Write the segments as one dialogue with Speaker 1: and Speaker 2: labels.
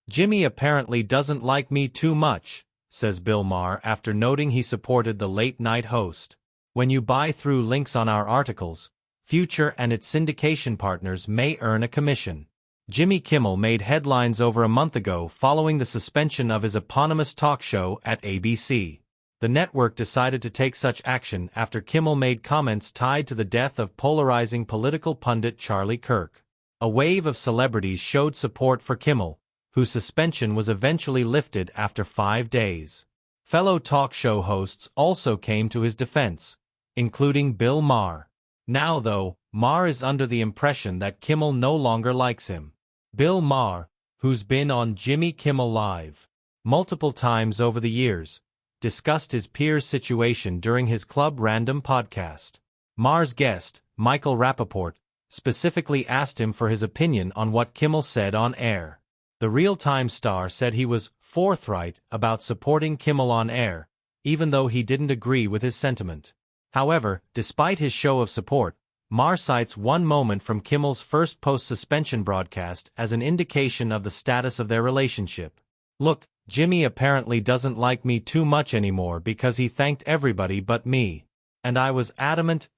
Speaker 1: Jimmy apparently doesn't like me too much, says Bill Maher after noting he supported the late-night host. When you buy through links on our articles, Future and its syndication partners may earn a commission. Jimmy Kimmel made headlines over a month ago following the suspension of his eponymous talk show at ABC. The network decided to take such action after Kimmel made comments tied to the death of polarizing political pundit Charlie Kirk. A wave of celebrities showed support for Kimmel, whose suspension was eventually lifted after 5 days. Fellow talk show hosts also came to his defense, including Bill Maher. Now though, Maher is under the impression that Kimmel no longer likes him. Bill Maher, who's been on Jimmy Kimmel Live multiple times over the years, discussed his peer's situation during his Club Random podcast. Maher's guest, Michael Rappaport, specifically asked him for his opinion on what Kimmel said on air. The real-time star said he was forthright about supporting Kimmel on air, even though he didn't agree with his sentiment. However, despite his show of support, Maher cites one moment from Kimmel's first post-suspension broadcast as an indication of the status of their relationship. "Look, Jimmy apparently doesn't like me too much anymore because he thanked everybody but me. And I was adamant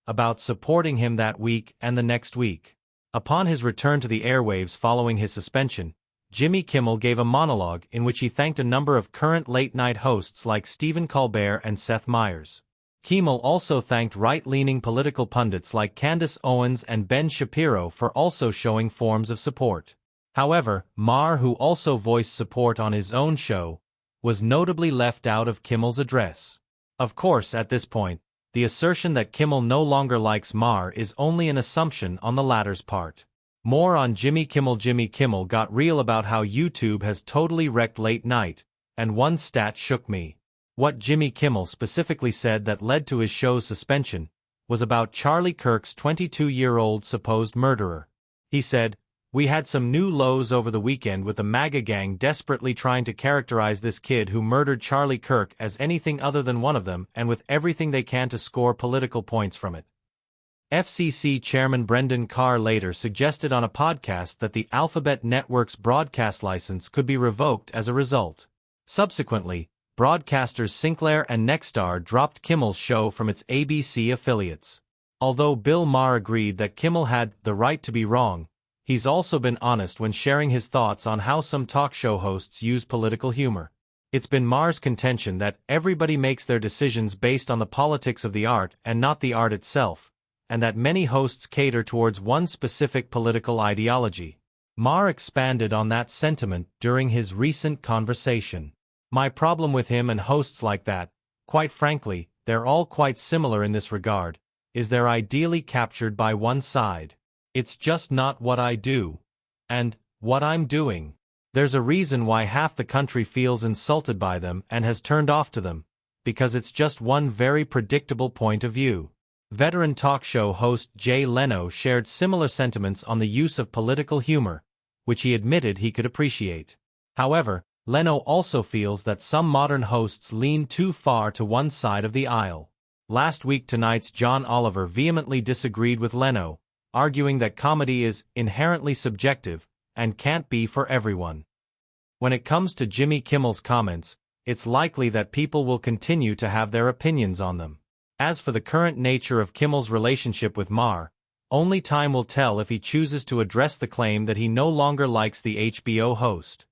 Speaker 1: about supporting him that week and the next week." Upon his return to the airwaves following his suspension, Jimmy Kimmel gave a monologue in which he thanked a number of current late-night hosts like Stephen Colbert and Seth Meyers. Kimmel also thanked right-leaning political pundits like Candace Owens and Ben Shapiro for also showing forms of support. However, Maher, who also voiced support on his own show, was notably left out of Kimmel's address. Of course, at this point, the assertion that Kimmel no longer likes Maher is only an assumption on the latter's part. More on Jimmy Kimmel. Jimmy Kimmel got real about how YouTube has totally wrecked late night, and one stat shook me. What Jimmy Kimmel specifically said that led to his show's suspension was about Charlie Kirk's 22-year-old supposed murderer. He said, "We had some new lows over the weekend with the MAGA gang desperately trying to characterize this kid who murdered Charlie Kirk as anything other than one of them and with everything they can to score political points from it." FCC Chairman Brendan Carr later suggested on a podcast that the Alphabet Network's broadcast license could be revoked as a result. Subsequently, broadcasters Sinclair and Nexstar dropped Kimmel's show from its ABC affiliates. Although Bill Maher agreed that Kimmel had the right to be wrong, he's also been honest when sharing his thoughts on how some talk show hosts use political humor. It's been Maher's contention that everybody makes their decisions based on the politics of the art and not the art itself, and that many hosts cater towards one specific political ideology. Maher expanded on that sentiment during his recent conversation. "My problem with him and hosts like that, quite frankly, they're all quite similar in this regard, is they're ideally captured by one side. It's just not what I do. And what I'm doing. There's a reason why half the country feels insulted by them and has turned off to them, because it's just one very predictable point of view." Veteran talk show host Jay Leno shared similar sentiments on the use of political humor, which he admitted he could appreciate. However, Leno also feels that some modern hosts lean too far to one side of the aisle. Last week Tonight's John Oliver vehemently disagreed with Leno, arguing that comedy is inherently subjective and can't be for everyone. When it comes to Jimmy Kimmel's comments, it's likely that people will continue to have their opinions on them. As for the current nature of Kimmel's relationship with Maher, only time will tell if he chooses to address the claim that he no longer likes the HBO host.